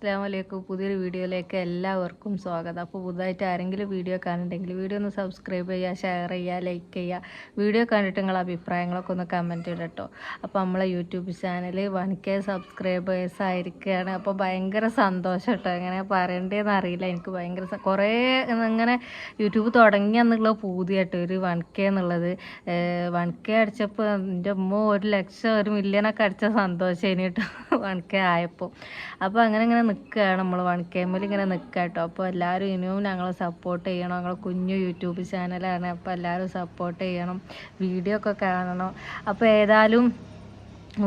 അസ്സലാമു അലൈക്കും. പുതിയൊരു വീഡിയോയിലേക്ക് എല്ലാവർക്കും സ്വാഗതം. അപ്പോൾ പുതുതായിട്ട് ആരെങ്കിലും വീഡിയോ കാണുന്നുണ്ടെങ്കിൽ വീഡിയോ ഒന്ന് സബ്സ്ക്രൈബ് ചെയ്യുക, ഷെയർ ചെയ്യുക, ലൈക്ക് ചെയ്യുക. വീഡിയോ കണ്ടിട്ട് നിങ്ങളുടെ അഭിപ്രായങ്ങളൊക്കെ ഒന്ന് കമൻറ്റ് ചെയ്ത് കേട്ടോ. അപ്പോൾ നമ്മളെ യൂട്യൂബ് ചാനൽ 1K സബ്സ്ക്രൈബേഴ്സ് ആയിരിക്കുകയാണ്. അപ്പോൾ ഭയങ്കര സന്തോഷം കേട്ടോ. എങ്ങനെ പറയേണ്ടതെന്ന് അറിയില്ല. എനിക്ക് ഭയങ്കര കുറേ ഇങ്ങനെ യൂട്യൂബ് തുടങ്ങിയെന്നുള്ള പൂതി കേട്ടോ ഒരു 1K എന്നുള്ളത്. 1K അടിച്ചപ്പോൾ എൻ്റെ ഉമ്മ 1 ലക്ഷം 1 മില്യണൊക്കെ അടിച്ച സന്തോഷം കേട്ടോ 1K ആയപ്പോൾ. അപ്പോൾ അങ്ങനെ നിൽക്കുകയാണ് നമ്മൾ 1K ഇങ്ങനെ നിൽക്കുക കേട്ടോ. അപ്പോൾ എല്ലാവരും ഇനിയും ഞങ്ങളെ സപ്പോർട്ട് ചെയ്യണം. ഞങ്ങൾ കുഞ്ഞു യൂട്യൂബ് ചാനലാണ്. അപ്പോൾ എല്ലാവരും സപ്പോർട്ട് ചെയ്യണം, വീഡിയോ ഒക്കെ കാണണം. അപ്പോൾ ഏതായാലും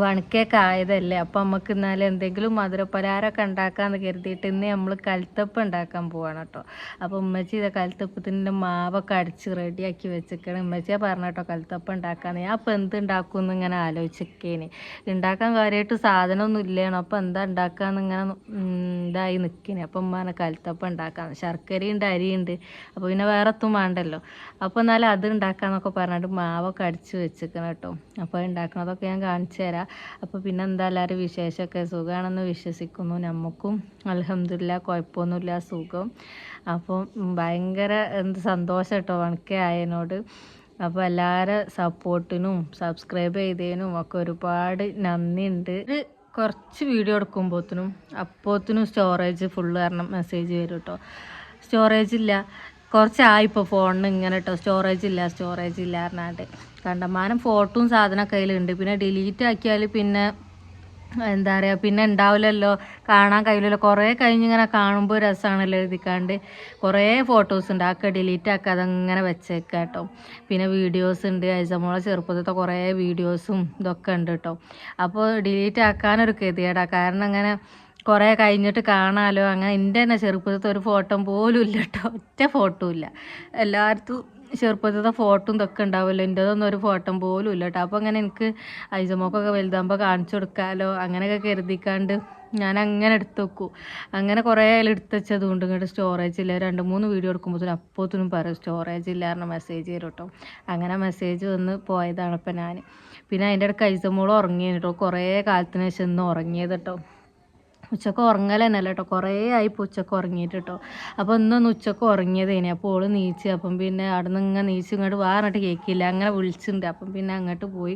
1K ആയതല്ലേ, അപ്പോൾ നമുക്ക് എന്നാലും എന്തെങ്കിലും മധുരപ്പലഹാരമൊക്കെ ഉണ്ടാക്കാമെന്ന് കരുതിയിട്ട് ഇന്ന് നമ്മൾ കൽത്തപ്പം ഉണ്ടാക്കാൻ പോവാണ് കേട്ടോ. അപ്പോൾ ഉമ്മച്ചി ഇത് കൽത്തപ്പത്തിൻ്റെ മാവൊക്കെ അടിച്ച് റെഡിയാക്കി വെച്ചിരിക്കണം. ഉമ്മച്ചിയെ പറഞ്ഞു കേട്ടോ കൽത്തപ്പം ഉണ്ടാക്കാമെന്ന്. ഞാൻ അപ്പോൾ എന്ത് ഉണ്ടാക്കുമെന്ന് ഇങ്ങനെ ആലോചിക്കേന്. ഉണ്ടാക്കാൻ കാര്യമായിട്ട് സാധനമൊന്നും ഇല്ലേണോ, അപ്പോൾ എന്താ ഉണ്ടാക്കാമെന്ന് ഇങ്ങനെ ഇതായി നിൽക്കേനെ. അപ്പം ഉമ്മാനെ കൽത്തപ്പം ഉണ്ടാക്കാമെന്ന്. ശർക്കരയുണ്ട്, അരിയുണ്ട്, അപ്പോൾ പിന്നെ വേറെ ഒത്തും വേണ്ടല്ലോ. അപ്പോൾ എന്നാലും അത് ഉണ്ടാക്കാമെന്നൊക്കെ പറഞ്ഞിട്ട് മാവൊക്കെ അടിച്ച് വെച്ചിരിക്കണം കേട്ടോ. അപ്പോൾ ഉണ്ടാക്കണതൊക്കെ ഞാൻ കാണിച്ചു തരാം. അപ്പോൾ പിന്നെ എന്താ എല്ലാവരും വിശേഷമൊക്കെ സുഖമാണെന്ന് വിശ്വസിക്കുന്നു. നമുക്കും അൽഹംദുലില്ലാ കുഴപ്പമൊന്നുമില്ല, സുഖം. അപ്പം ഭയങ്കര സന്തോഷം കേട്ടോ 1K ആയതിനോട്. അപ്പോൾ എല്ലാവരും സപ്പോർട്ടിനും സബ്സ്ക്രൈബ് ചെയ്തതിനും ഒക്കെ ഒരുപാട് നന്ദിയുണ്ട്. കുറച്ച് വീഡിയോ എടുക്കുമ്പോഴത്തേനും സ്റ്റോറേജ് ഫുള്ള് കാരണം മെസ്സേജ് വരും കേട്ടോ. സ്റ്റോറേജ് ഇല്ല, കുറച്ചായിപ്പോൾ ഫോണിന് ഇങ്ങനെ കേട്ടോ സ്റ്റോറേജ് ഇല്ല പറഞ്ഞാണ്ട്. കണ്ടമാനം ഫോട്ടോയും സാധനം കയ്യിലുണ്ട്. പിന്നെ ഡിലീറ്റ് ആക്കിയാൽ പിന്നെ എന്താ പറയുക, പിന്നെ ഉണ്ടാവില്ലല്ലോ, കാണാൻ കഴിയില്ലല്ലോ. കുറേ കഴിഞ്ഞിങ്ങനെ കാണുമ്പോൾ രസമാണല്ലോ എഴുതിക്കാണ്ട്. കുറേ ഫോട്ടോസ് ഉണ്ട്, ആക്കെ ഡിലീറ്റ് ആക്കാതെ അങ്ങനെ വെച്ചേക്കാം കേട്ടോ. പിന്നെ വീഡിയോസ് ഉണ്ട്, ഐസമോളെ ചെറുപ്പത്തിലത്തെ കുറേ വീഡിയോസും ഇതൊക്കെ ഉണ്ട് കേട്ടോ. അപ്പോൾ ഡിലീറ്റ് ആക്കാനൊരു ഗതികേടാ, കാരണം അങ്ങനെ കുറേ കഴിഞ്ഞിട്ട് കാണാമല്ലോ. അങ്ങനെ എൻ്റെ തന്നെ ചെറുപ്പത്തിലത്തെ ഒരു ഫോട്ടോ പോലും ഇല്ല കേട്ടോ, ഒറ്റ ഫോട്ടോ ഇല്ല. എല്ലായിടത്തും ചെറുപ്പത്തിലത്തെ ഫോട്ടോ ഇതൊക്കെ ഉണ്ടാവുമല്ലോ, എൻ്റെതൊന്നും ഒരു ഫോട്ടോ പോലും ഇല്ല കേട്ടോ. അപ്പോൾ അങ്ങനെ എനിക്ക് ഐസമോക്കൊക്കെ വലുതാകുമ്പോൾ കാണിച്ചു കൊടുക്കാമല്ലോ അങ്ങനെയൊക്കെ കരുതിക്കാണ്ട് ഞാൻ അങ്ങനെ എടുത്ത് വെക്കും. അങ്ങനെ കുറേ എടുത്ത് വെച്ചത് കൊണ്ട് ഇങ്ങോട്ട് സ്റ്റോറേജ് ഇല്ല. 2-3 വീഡിയോ എടുക്കുമ്പോഴത്തേനും അപ്പോഴത്തേനും പറയും സ്റ്റോറേജ് ഇല്ല കാരണം മെസ്സേജ് തരും കേട്ടോ. അങ്ങനെ മെസ്സേജ് വന്ന് പോയതാണ് ഇപ്പം ഞാൻ. പിന്നെ അതിൻ്റെ ഇടയ്ക്ക് ഐസമോൾ ഉറങ്ങി കേട്ടോ, കുറേ കാലത്തിന് ശേഷം ഇന്ന് ഉറങ്ങിയത് കേട്ടോ. ഉച്ചക്ക് ഉറങ്ങൽ തന്നെയല്ല കേട്ടോ, കുറേ ആയി ഇപ്പോൾ ഉച്ചക്ക് ഉറങ്ങിയിട്ട് കേട്ടോ. അപ്പോൾ ഇന്നൊന്ന് ഉച്ചക്ക് ഉറങ്ങിയതേനെ. അപ്പോൾ ഓള് നീച്ച്, അപ്പം പിന്നെ അവിടെ നിന്ന് ഇങ്ങനെ നീച്ച് ഇങ്ങോട്ട് വാറിട്ട് കേൾക്കില്ല, അങ്ങനെ വിളിച്ചിട്ടുണ്ട്. അപ്പം പിന്നെ അങ്ങോട്ട് പോയി.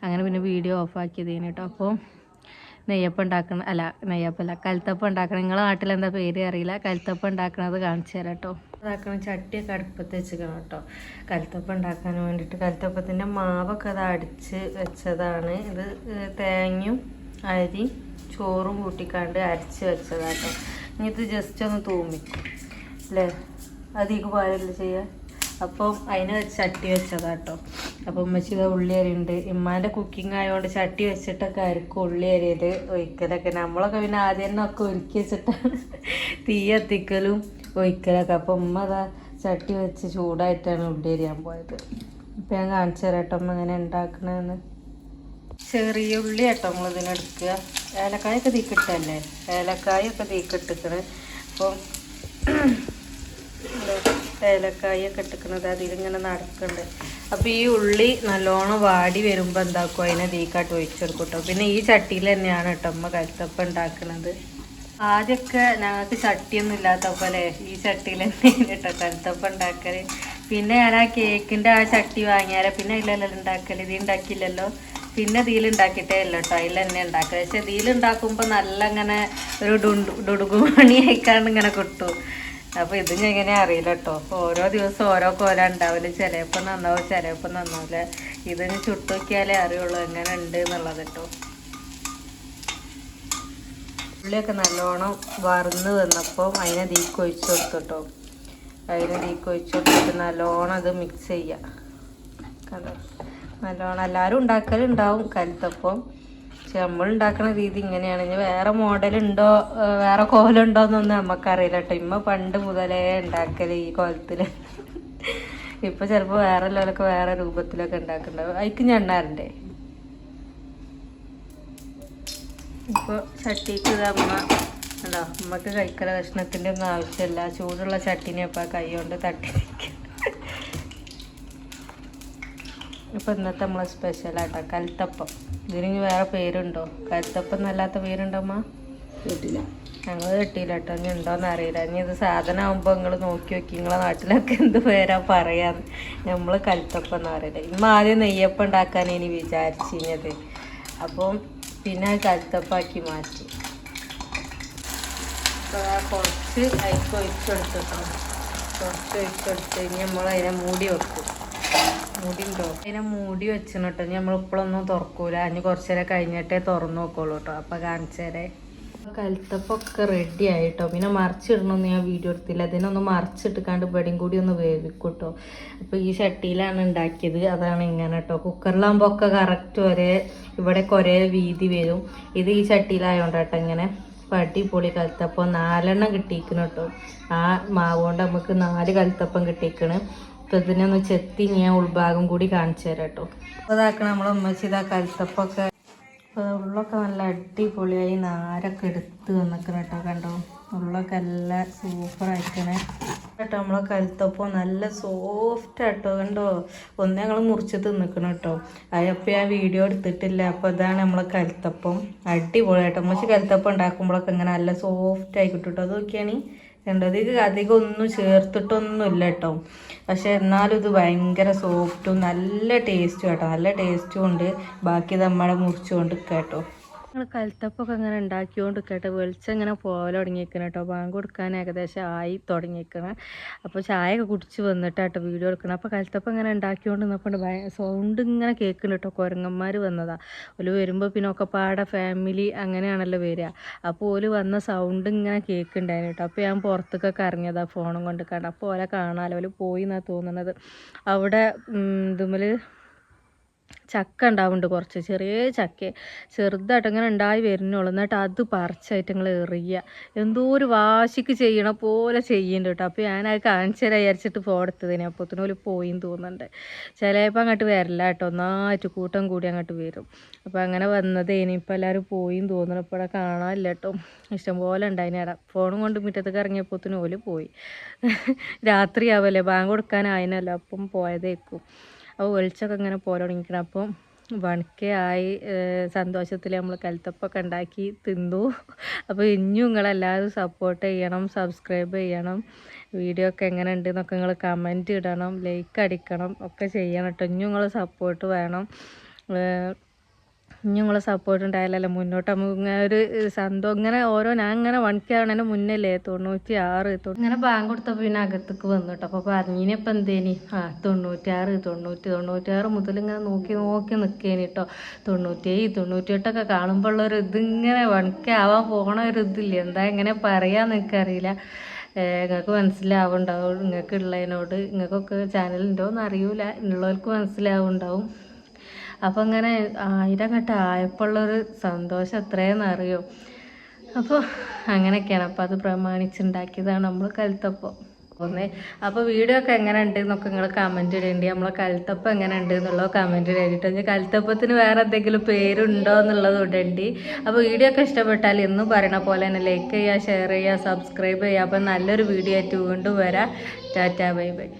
അങ്ങനെ പിന്നെ വീഡിയോ ഓഫാക്കിയതേനെ കേട്ടോ. അപ്പോൾ നെയ്യപ്പം ഉണ്ടാക്കണം, കൽത്തപ്പം ഉണ്ടാക്കണം. നിങ്ങളെ നാട്ടിൽ എന്താ പേര് അറിയില്ല. കൽത്തപ്പം ഉണ്ടാക്കണത് കാണിച്ചു തരാം കേട്ടോ. ഇതാക്കണം, ചട്ടിയൊക്കെ അടുപ്പത്ത് വെച്ചിക്കണം കേട്ടോ കൽത്തപ്പം ഉണ്ടാക്കാൻ വേണ്ടിയിട്ട്. കൽത്തപ്പത്തിൻ്റെ മാവൊക്കെ അത് അടിച്ച് വെച്ചതാണ്. ഇത് തേങ്ങയും അരി ചോറും കൂട്ടിക്കാണ്ട് അരച്ച് വെച്ചതാട്ടോ. ഇനി ഇത് ജസ്റ്റ് ഒന്ന് തൂമിക്കും അല്ലേ, അതിക്ക് പാലല്ലേ ചെയ്യുക. അപ്പം അതിന് ചട്ടി വെച്ചതാട്ടോ. അപ്പം ഉമ്മച്ചി ഇത് ഉള്ളി അരിയുണ്ട്. ഇമ്മാൻ്റെ കുക്കിംഗ് ആയതുകൊണ്ട് ചട്ടി വെച്ചിട്ടൊക്കെ ആയിരിക്കും ഉള്ളി അരിയൽ ഒഴിക്കലൊക്കെ. നമ്മളൊക്കെ പിന്നെ ആദ്യം തന്നെ ഒക്കെ ഒരുക്കി വെച്ചിട്ടാണ് തീ എത്തിക്കലും ഒഴിക്കലൊക്കെ. അപ്പം ഉമ്മ അതാ ചട്ടി വെച്ച് ചൂടായിട്ടാണ് ഉള്ളി അരിയാൻ പോയത്. അപ്പം ഞാൻ കാണിച്ചു തരാം കേട്ടോ ഉമ്മ എങ്ങനെ ഉണ്ടാക്കണമെന്ന്. ചെറിയ ഉള്ളി കേട്ടോ നമ്മളിതിനെടുക്കുക. ഏലക്കായൊക്കെ തീക്കിട്ടല്ലേ, ഏലക്കായൊക്കെ തീക്കിട്ടിക്കണ്. അപ്പം ഏലക്കായൊക്കെ ഇട്ടിക്കണത് അതിലിങ്ങനെ നടക്കുന്നുണ്ട്. അപ്പോൾ ഈ ഉള്ളി നല്ലോണം വാടി വരുമ്പോൾ എന്താക്കും, അതിനെ തീക്കാട്ട് ഒഴിച്ചെടുക്കും കേട്ടോ. പിന്നെ ഈ ചട്ടിയിൽ തന്നെയാണ് കേട്ടോ അമ്മ കൽത്തപ്പം ഉണ്ടാക്കുന്നത്. ആദ്യമൊക്കെ ഞങ്ങൾക്ക് ചട്ടിയൊന്നും ഇല്ലാത്തപ്പോൾ അല്ലേ ഈ ചട്ടിയിൽ തന്നെയാണ് കേട്ടോ കൽത്തപ്പം ഉണ്ടാക്കൽ. പിന്നെ ഞാൻ ആ കേക്കിൻ്റെ ആ ചട്ടി വാങ്ങിയാലേ പിന്നെ അതിലല്ലോ ഉണ്ടാക്കൽ, ഇത് ഉണ്ടാക്കിയില്ലല്ലോ. പിന്നെ ഇതിലുണ്ടാക്കിയിട്ടേ ഇല്ല കേട്ടോ, അതിൽ തന്നെ ഉണ്ടാക്കുക. പക്ഷെ ഇതിലുണ്ടാക്കുമ്പോൾ നല്ല ഇങ്ങനെ ഒരു ഡുടുകുമണി അയക്കാണ്ട് ഇങ്ങനെ കിട്ടും. അപ്പോൾ ഇത് ഞാൻ ഇങ്ങനെ അറിയില്ല കേട്ടോ. ഓരോ ദിവസം ഓരോ കോല ഉണ്ടാവില്ല, ചിലപ്പോൾ നന്നാവും ചിലപ്പോൾ നന്നാവില്ല. ഇതിന് ചുട്ട് നോക്കിയാലേ അറിയുള്ളൂ എങ്ങനെ ഉണ്ട് എന്നുള്ളത് കേട്ടോ. ഉള്ളിയൊക്കെ നല്ലോണം വറന്ന് വന്നപ്പോൾ അതിനെ തീക്കൊഴിച്ച് കൊടുത്തു കേട്ടോ. അതിനെ തീക്കൊഴിച്ച് കൊടുത്തിട്ട് നല്ലോണം അത് മിക്സ് ചെയ്യുക. കണ്ടോ, നല്ലോണം എല്ലാവരും ഉണ്ടാക്കലുണ്ടാവും കൽത്തപ്പം. പക്ഷെ നമ്മൾ ഉണ്ടാക്കുന്ന രീതി ഇങ്ങനെയാണ്. ഇനി വേറെ മോഡലുണ്ടോ വേറെ കോലുണ്ടോ എന്നൊന്നും നമുക്കറിയില്ല കേട്ടോ. ഇമ്മ പണ്ട് മുതലേ ഉണ്ടാക്കൽ ഈ കോലത്തിൽ. ഇപ്പം ചിലപ്പോൾ വേറെ എല്ലാവരൊക്കെ വേറെ രൂപത്തിലൊക്കെ ഉണ്ടാക്കുന്നുണ്ടാവും. അതിക്ക് ഞാൻ എണ്ണാറുണ്ടേ. ഇപ്പോൾ ചട്ടിക്ക് അമ്മ ഉണ്ടോ, അമ്മക്ക് കഴിക്കല കഷ്ണത്തിൻ്റെ ഒന്നും ആവശ്യമില്ല. ചൂടുള്ള ചട്ടിനെ അപ്പോൾ കൈ കൊണ്ട് തട്ടി നിൽക്കുക. ഇപ്പോൾ ഇന്നത്തെ നമ്മളെ സ്പെഷ്യലാട്ടോ കൽത്തപ്പം. ഇതിന് വേറെ പേരുണ്ടോ? കൽത്തപ്പം എന്നല്ലാത്ത പേരുണ്ടോ അമ്മ? കേട്ടില്ല. ഞങ്ങൾ കിട്ടിയില്ല കേട്ടോ. ഇനി ഉണ്ടോയെന്ന് അറിയില്ല. ഇനി ഇത് സാധനം ആകുമ്പോൾ നിങ്ങൾ നോക്കി നോക്കി നിങ്ങളെ നാട്ടിലൊക്കെ എന്ത് പേരാ പറയാന്ന്. നമ്മൾ കൽത്തപ്പം എന്ന് പറയില്ല. ഇമ്മ ആദ്യം നെയ്യപ്പം ഉണ്ടാക്കാൻ ഇനി വിചാരിച്ചിരുന്നത്. അപ്പം പിന്നെ കൽത്തപ്പാക്കി മാറ്റി. അപ്പോൾ കുറച്ച് അരിക്ക് ഒഴിച്ചെടുത്തിട്ടോ. കുറച്ച് ഒഴിച്ചെടുത്ത് കഴിഞ്ഞ് നമ്മൾ അതിനെ മൂടി വെക്കും. മൂടി ഉണ്ടോ? അതിനെ മൂടി വെച്ചിന് കേട്ടോ. ഇനി നമ്മൾ ഇപ്പോഴൊന്നും തുറക്കൂല. ഇനി കുറച്ച് നേരം കഴിഞ്ഞിട്ടേ തുറന്ന് നോക്കുള്ളൂ കേട്ടോ. അപ്പോൾ കാണിച്ചേരെ കൽത്തപ്പൊക്കെ റെഡി ആയിട്ടോ. പിന്നെ മറിച്ചിടണമെന്ന് ഞാൻ വീഡിയോ എടുത്തില്ല. അതിനൊന്ന് മറിച്ചിട്ടിക്കാണ്ട് ഇവിടെയും കൂടി ഒന്ന് വേവിക്കും കേട്ടോ. അപ്പോൾ ഈ ചട്ടിയിലാണ് ഉണ്ടാക്കിയത്. അതാണ് ഇങ്ങനെ കേട്ടോ. കുക്കറിലാകുമ്പോൾ ഒക്കെ കറക്റ്റ് ഇവിടേക്ക് ഒരേ വീതി വരും. ഇത് ഈ ചട്ടിയിലായോണ്ട് കേട്ടോ ഇങ്ങനെ. അപ്പോൾ അടിപൊളി കൽത്തപ്പം 4 എണ്ണം കിട്ടിയിരിക്കണം കേട്ടോ. ആ മാവ് കൊണ്ട് നമുക്ക് 4 കൽത്തപ്പം കിട്ടിയിരിക്കണ്. അപ്പോൾ ഇതിനൊന്ന് ചെത്തി ഞാൻ ഉൾഭാഗം കൂടി കാണിച്ചു തരാം കേട്ടോ. അപ്പോൾ ഇതാക്കണം നമ്മൾ ഉമ്മച്ചി ഇതാ കൽത്തപ്പൊക്കെ. അപ്പോൾ ഉള്ളൊക്കെ നല്ല അടിപൊളിയായി നാരൊക്കെ എടുത്ത് വന്നിക്കണം കേട്ടോ. കണ്ടോ ഉള്ളൊക്കെ നല്ല സൂപ്പറായിക്കണേ കേട്ടോ. നമ്മളെ കൽത്തപ്പം നല്ല സോഫ്റ്റ് ആട്ടോ. കണ്ടോ ഒന്ന് ഞങ്ങൾ മുറിച്ച് തിന്നിക്കണം കേട്ടോ. അതപ്പോൾ ഞാൻ വീഡിയോ എടുത്തിട്ടില്ല. അപ്പോൾ ഇതാണ് നമ്മളെ കൽത്തപ്പം. അടിപൊളിയായിട്ടോ. പക്ഷേ കൽത്തപ്പം ഉണ്ടാക്കുമ്പോഴൊക്കെ ഇങ്ങനെ നല്ല സോഫ്റ്റ് ആയി കിട്ടും കേട്ടോ. അത് നോക്കിയാണ് കണ്ടോ. ഇത് അധികം ഒന്നും ചേർത്തിട്ടൊന്നുമില്ല കേട്ടോ. പക്ഷെ എന്നാലും ഇത് ഭയങ്കര സോഫ്റ്റും നല്ല ടേസ്റ്റും കേട്ടോ. നല്ല ടേസ്റ്റും ഉണ്ട്. ബാക്കി നമ്മളെ മുറിച്ചുകൊണ്ട് കേട്ടോ. ഞങ്ങൾ കൽത്തപ്പൊക്കെ ഇങ്ങനെ ഉണ്ടാക്കിക്കൊണ്ട് കേട്ടോ. വെളിച്ചം ഇങ്ങനെ പോലെ തുടങ്ങിയിരിക്കണം കേട്ടോ. ബാങ്ക് കൊടുക്കാൻ ഏകദേശം ആയി തുടങ്ങിയിരിക്കണം. അപ്പോൾ ചായ ഒക്കെ കുടിച്ച് വന്നിട്ടാട്ടോ വീഡിയോ എടുക്കണം. അപ്പോൾ കൽത്തപ്പം ഇങ്ങനെ ഉണ്ടാക്കിക്കൊണ്ട് നിന്നപ്പോൾ സൗണ്ട് ഇങ്ങനെ കേൾക്കുന്നുണ്ട് കേട്ടോ. കുരങ്ങന്മാർ വന്നതാണ്. ഓല് വരുമ്പോൾ പിന്നെ ഒക്കെ പാടെ ഫാമിലി അങ്ങനെയാണല്ലോ വരിക. അപ്പോൾ ഓല് വന്ന സൗണ്ട് ഇങ്ങനെ കേൾക്കുന്നുണ്ടായിരുന്നു കേട്ടോ. അപ്പോൾ ഞാൻ പുറത്തേക്കൊക്കെ ഇറങ്ങിയതാണ് ഫോണും കൊണ്ട് കണ്ട. അപ്പോൾ ഓലെ കാണാമല്ലോ. ഓല് പോയി എന്നാണ് തോന്നുന്നത്. അവിടെ ഇതുമ്മൽ ചക്ക ഉണ്ടാവുന്നുണ്ട്. കുറച്ച് ചെറിയ ചക്ക ചെറുതായിട്ട് ഇങ്ങനെ ഉണ്ടായി വരുന്നുള്ളൂ. എന്നിട്ട് അത് പറിച്ചായിട്ട് നിങ്ങൾ എറിയുക. എന്തോ ഒരു വാശിക്ക് ചെയ്യണ പോലെ ചെയ്യുന്നുണ്ട് കേട്ടോ. അപ്പോൾ ഞാനത് കാണിച്ചു തരാൻ വിചാരിച്ചിട്ട് പോടുത്തതിന്. അപ്പോഴത്തേനും ഒരു പോയിന്ന് തോന്നുന്നുണ്ട്. ചിലപ്പോൾ അങ്ങോട്ട് വരില്ല കേട്ടോ. ഒന്നായിട്ട് കൂട്ടം കൂടി അങ്ങോട്ട് വരും. അപ്പോൾ അങ്ങനെ വന്നത് ഇനിയിപ്പോൾ എല്ലാവരും പോയിന്ന് തോന്നുന്നു. ഇപ്പോൾ ഇവിടെ കാണാനില്ല കേട്ടോ. ഇഷ്ടംപോലെ ഉണ്ടായിന് ഇട. ഫോണും കൊണ്ട് മുറ്റത്തേക്ക് ഇറങ്ങിയപ്പോഴത്തേനും ഓല് പോയി. രാത്രിയാവല്ലേ ബാങ്ക് കൊടുക്കാനായിനല്ലോ. അപ്പം പോയതേക്കും. അപ്പോൾ വെളിച്ചമൊക്കെ ഇങ്ങനെ പോലെ തുടങ്ങിക്കണം. അപ്പം വണക്കയായി സന്തോഷത്തിൽ നമ്മൾ കൽത്തപ്പൊക്കെ ഉണ്ടാക്കി തിന്നു. അപ്പോൾ ഇനിയും നിങ്ങളെല്ലാവരും സപ്പോർട്ട് ചെയ്യണം, സബ്സ്ക്രൈബ് ചെയ്യണം. വീഡിയോ ഒക്കെ എങ്ങനെ ഉണ്ട് എന്നൊക്കെ നിങ്ങൾ കമൻറ്റ് ഇടണം, ലൈക്ക് അടിക്കണം, ഒക്കെ ചെയ്യണം കേട്ടോ. ഇനിയും നിങ്ങൾ സപ്പോർട്ട് വേണം. ഇനി നിങ്ങളെ സപ്പോർട്ട് ഉണ്ടായാലല്ലേ മുന്നോട്ട് നമുക്ക് ഇങ്ങനെ ഒരു ഇങ്ങനെ ഞാൻ ഇങ്ങനെ വണിക്കാണതിന് മുന്നല്ലേ 96 ഇങ്ങനെ ബാങ്ക് കൊടുത്തപ്പോൾ പിന്നെ അകത്തേക്ക് വന്നു കേട്ടോ. അപ്പോൾ പറഞ്ഞിനിപ്പോൾ എന്തേനി 96 മുതൽ ഇങ്ങനെ നോക്കി നിൽക്കേനി കേട്ടോ. 97 98 കാണുമ്പോൾ ഉള്ളൊരു ഇതിങ്ങനെ വണിക്കാവാൻ പോകണ ഒരു ഇതില്ല. എന്താ എങ്ങനെ പറയാന്ന് എനിക്കറിയില്ല. നിങ്ങൾക്ക് മനസ്സിലാവുണ്ടാവും. നിങ്ങൾക്ക് ഉള്ളതിനോട് നിങ്ങൾക്കൊക്കെ ചാനലുണ്ടോയെന്ന് അറിയില്ല. ഉള്ളവർക്ക് മനസ്സിലാവുണ്ടാവും. അപ്പോൾ ഇങ്ങനെ 1000 ആയപ്പോൾ ഉള്ളൊരു സന്തോഷം എത്രയെന്ന് അറിയോ. അപ്പോൾ അങ്ങനെയൊക്കെയാണ്. അപ്പോൾ അത് പ്രമാണിച്ചുണ്ടാക്കിയതാണ് നമ്മൾ കൽത്തപ്പം. അപ്പോൾ വീഡിയോ ഒക്കെ എങ്ങനെ ഉണ്ട് എന്നൊക്കെ നിങ്ങൾ കമൻറ്റ് ഇടേണ്ടി. നമ്മളെ കൽത്തപ്പം എങ്ങനെ ഉണ്ട് എന്നുള്ളത് കമൻറ്റ് ഇടേണ്ടിട്ട്. കൽത്തപ്പത്തിന് വേറെ എന്തെങ്കിലും പേരുണ്ടോ എന്നുള്ളത് ഇടേണ്ടി. അപ്പോൾ വീഡിയോ ഒക്കെ ഇഷ്ടപ്പെട്ടാൽ എന്നും പറയണ പോലെ തന്നെ ലൈക്ക് ചെയ്യുക, ഷെയർ ചെയ്യുക, സബ്സ്ക്രൈബ് ചെയ്യുക. അപ്പോൾ നല്ലൊരു വീഡിയോ ആയിട്ട് വീണ്ടും വരാം. Tata bye bye.